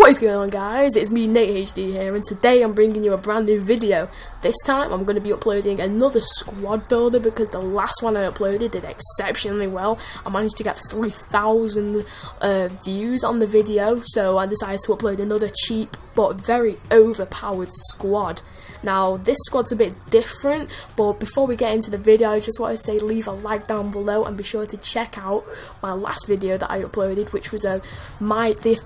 What is going on, guys? It's me, Nate HD here, and today I'm bringing you a brand new video. This time I'm going to be uploading another squad builder because the last one I uploaded did exceptionally well. I managed to get 3,000 views on the video, so I decided to upload another cheap but very overpowered squad. Now, this squad's a bit different, but before we get into the video, I just want to say leave a like down below and be sure to check out my last video that I uploaded, which was the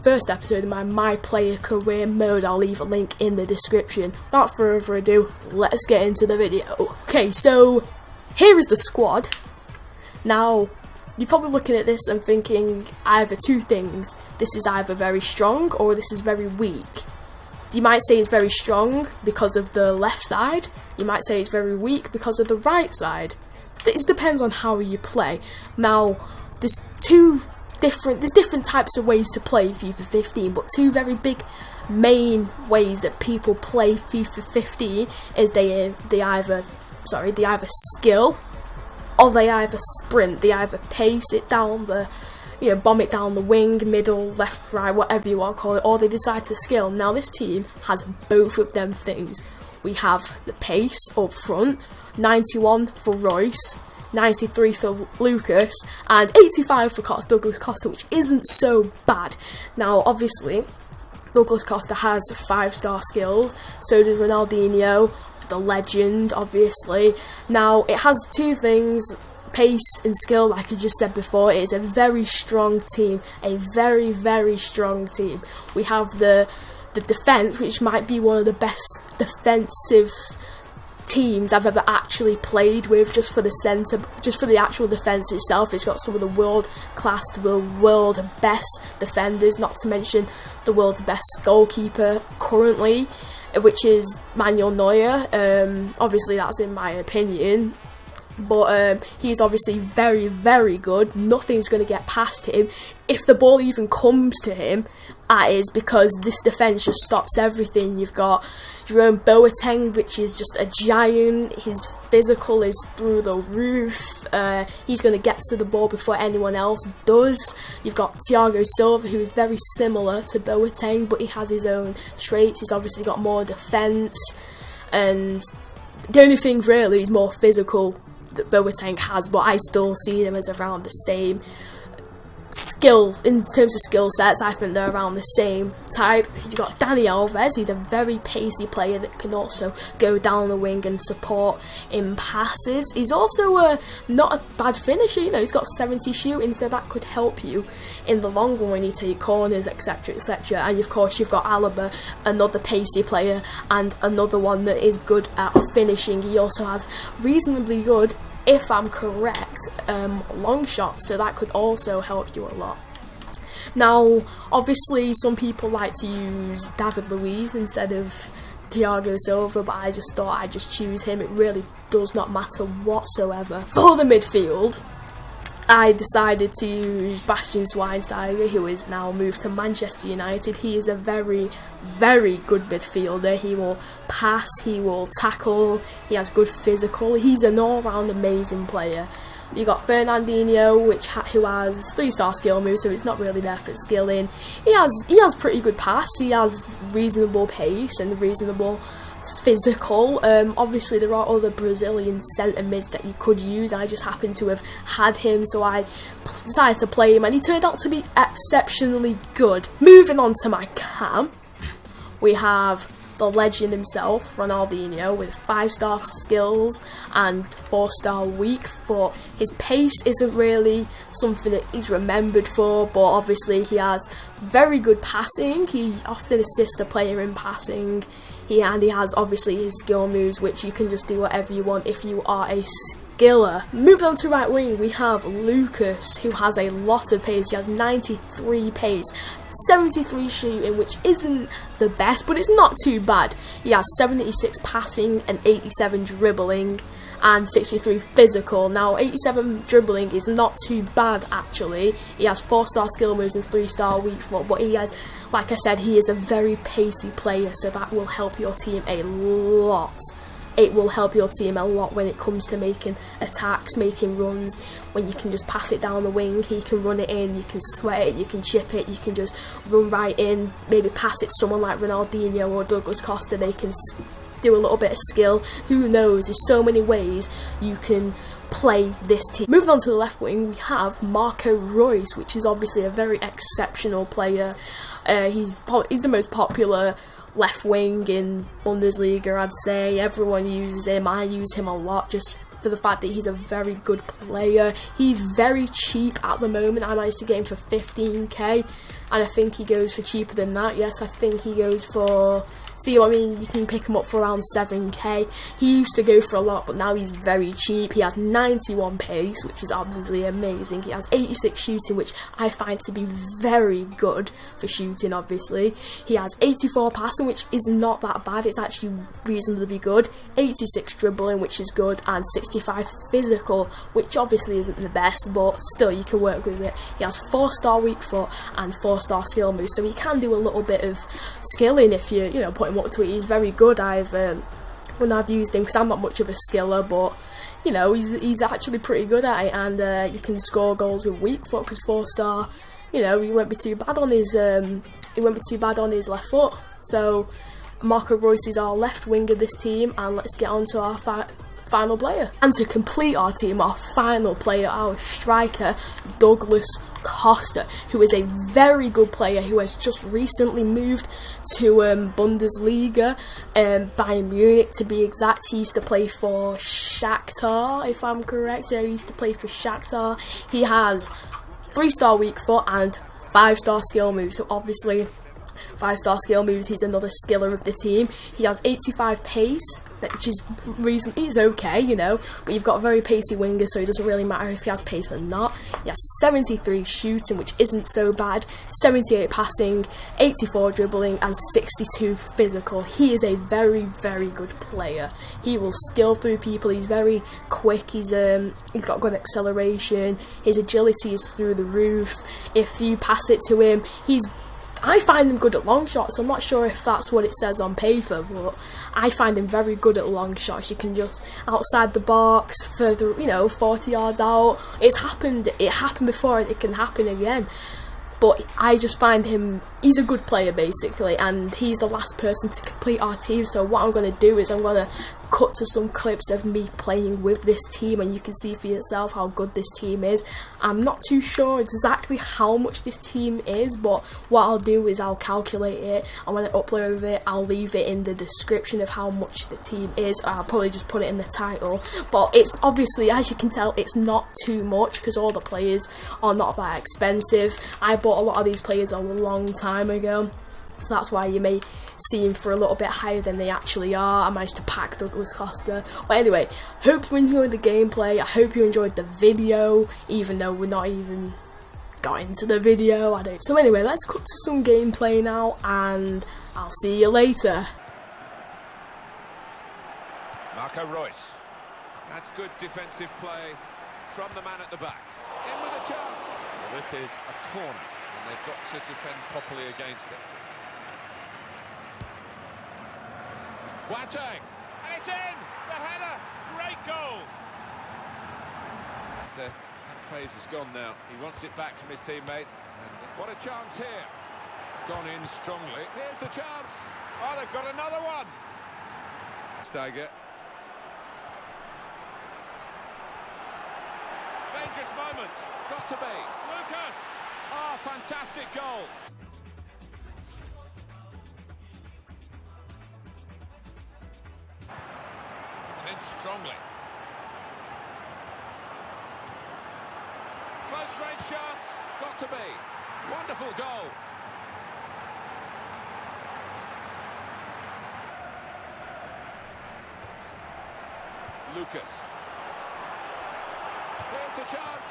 first episode of my player career mode. I'll leave a link in the description. Without further ado, let's get into the video. Okay, so here is the squad. Now, you're probably looking at this and thinking either two things. This is either very strong or this is very weak. You might say it's very strong because of the left side. You might say it's very weak because of the right side. It depends on how you play. Now, there's different types of ways to play FIFA 15, but two very big main ways that people play FIFA 15 is they either skill or they either sprint. They either pace it down the bomb it down the wing, middle, left, right, whatever you want to call it, or they decide to skill. Now this team has both of them things. We have the pace up front, 91 for Royce, 93 for Lucas, and 85 for Douglas Costa, which isn't so bad. Now obviously, Douglas Costa has 5-star skills, so does Ronaldinho, the legend, obviously. Now it has two things, pace and skill. Like I just said before, it is a very strong team, a very, very strong team. We have the defense, which might be one of the best defensive teams I've ever actually played with, just for the actual defense itself. It's got some of the world best defenders, not to mention the world's best goalkeeper currently, which is Manuel Neuer. Obviously that's in my opinion, but he's obviously very, very good. Nothing's going to get past him. If the ball even comes to him, that is because this defence just stops everything. You've got Jerome Boateng, which is just a giant. His physical is through the roof. He's going to get to the ball before anyone else does. You've got Thiago Silva, who is very similar to Boateng, but he has his own traits. He's obviously got more defence, and the only thing really is more physical that Boateng has, but I still see them as around the same skill. In terms of skill sets, I think they're around the same type. You've got Dani Alves. He's a very pacey player that can also go down the wing and support in passes. He's also not a bad finisher. He's got 70 shooting, so that could help you in the long run when you take corners, etc, etc. And of course you've got Alaba, another pacey player and another one that is good at finishing. He also has reasonably good, if I'm correct, long shots, so that could also help you a lot. Now, obviously, some people like to use David Luiz instead of Thiago Silva, but I just thought I'd just choose him. It really does not matter whatsoever. For the midfield, I decided to use Bastian Schweinsteiger, who is now moved to Manchester United. He is a very, very good midfielder. He will pass, he will tackle, he has good physical. He's an all-round amazing player. You got Fernandinho, who has 3-star skill moves, so it's not really there for skilling. He has pretty good pass. He has reasonable pace and reasonable physical. Obviously there are other Brazilian centre mids that you could use. I just happen to have had him, so I decided to play him, and he turned out to be exceptionally good. Moving on to my cam, we have the legend himself, Ronaldinho, with 5-star skills and 4-star weak foot. His pace isn't really something that he's remembered for, but obviously he has very good passing. He often assists the player in passing. He has obviously his skill moves, which you can just do whatever you want if you are a skiller. Moving on to right wing, we have Lucas, who has a lot of pace. He has 93 pace, 73 shooting, which isn't the best, but it's not too bad. He has 76 passing and 87 dribbling and 63 physical. Now 87 dribbling is not too bad actually. He has 4-star skill moves and 3-star weak foot, but he has, like I said, he is a very pacey player, so that will help your team a lot. it will help your team a lot when it comes to making attacks, making runs, when you can just pass it down the wing, you can run it in, you can sweat it, you can chip it, you can just run right in, maybe pass it to someone like Ronaldinho or Douglas Costa. They can do a little bit of skill. Who knows, there's so many ways you can play this team. Moving on to the left wing, we have Marco Reus, which is obviously a very exceptional player. He's the most popular left wing in Bundesliga, I'd say. Everyone uses him. I use him a lot just for the fact that he's a very good player. He's very cheap at the moment. I managed to get him for 15k, and I think he goes for cheaper than that. Yes, I think he goes for... See what I mean? You can pick him up for around 7k. He used to go for a lot, but now he's very cheap. He has 91 pace, which is obviously amazing. He has 86 shooting, which I find to be very good for shooting, obviously. He has 84 passing, which is not that bad. It's actually reasonably good. 86 dribbling, which is good. And 65 physical, which obviously isn't the best, but still you can work with it. He has 4-star weak foot and 4-star skill moves, so he can do a little bit of skilling if you put him up to it. He's very good. When I've used him, because I'm not much of a skiller, but he's actually pretty good at it, and you can score goals with weak foot because 4-star. He won't be too bad on his left foot. So Marco Reus is our left wing of this team, and let's get on to our final player. And to complete our team, our final player, our striker, Douglas Costa, who is a very good player who has just recently moved to Bundesliga, Bayern Munich to be exact. He used to play for Shakhtar, if I'm correct. Yeah, he used to play for Shakhtar. He has 3-star weak foot and 5-star skill moves, so obviously 5-star skill moves, he's another skiller of the team. He has 85 pace, which is he's okay, but you've got a very pacey winger, so it doesn't really matter if he has pace or not. He has 73 shooting, which isn't so bad, 78 passing, 84 dribbling, and 62 physical. He is a very, very good player. He will skill through people. He's very quick. He's got good acceleration. His agility is through the roof. If you pass it to him, I find him good at long shots. I'm not sure if that's what it says on paper, but I find him very good at long shots. You can just outside the box, further, 40 yards out. It happened before, and it can happen again. But I just find he's a good player basically, and he's the last person to complete our team. So what I'm going to do is I'm going to cut to some clips of me playing with this team, and you can see for yourself how good this team is. I'm not too sure exactly how much this team is, but what I'll do is I'll calculate it, and when I upload it, I'll leave it in the description of how much the team is. I'll probably just put it in the title, but it's obviously, as you can tell, it's not too much because all the players are not that expensive. I bought a lot of these players a long time ago, so that's why you may see him for a little bit higher than they actually are. I managed to pack Douglas Costa. But anyway, hope you enjoyed the gameplay. I hope you enjoyed the video, even though we're not even got into the video. So anyway, let's cut to some gameplay now, and I'll see you later. Marco Reus. That's good defensive play from the man at the back. In with a chance. Well, this is a corner, and they've got to defend properly against it. Boateng, and it's in! The header! Great goal! The phase is gone now. He wants it back from his teammate. And what a chance here. Gone in strongly. Here's the chance. Oh, they've got another one. Steiger. Dangerous moment. Got to be. Lucas! Oh, fantastic goal. In strongly. Close range chance. Got to be. Wonderful goal. Lucas. Here's the chance.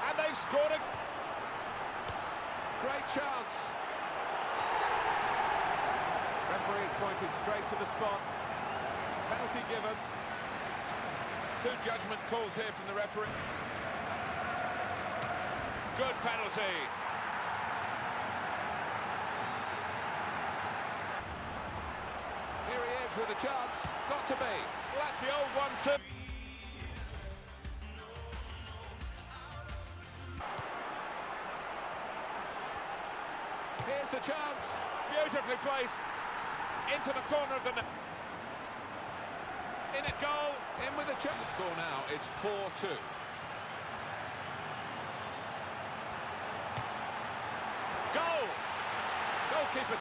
And they've scored a great chance. Referee has pointed straight to the spot. Penalty given. 2 judgment calls here from the referee. Good penalty. Here he is. with a chance. Got to be. Well, that's the old one too. Here's the chance. Beautifully placed into the corner of the net. In a goal. In with a chance. The score now is 4-2. Goal! Goalkeeper.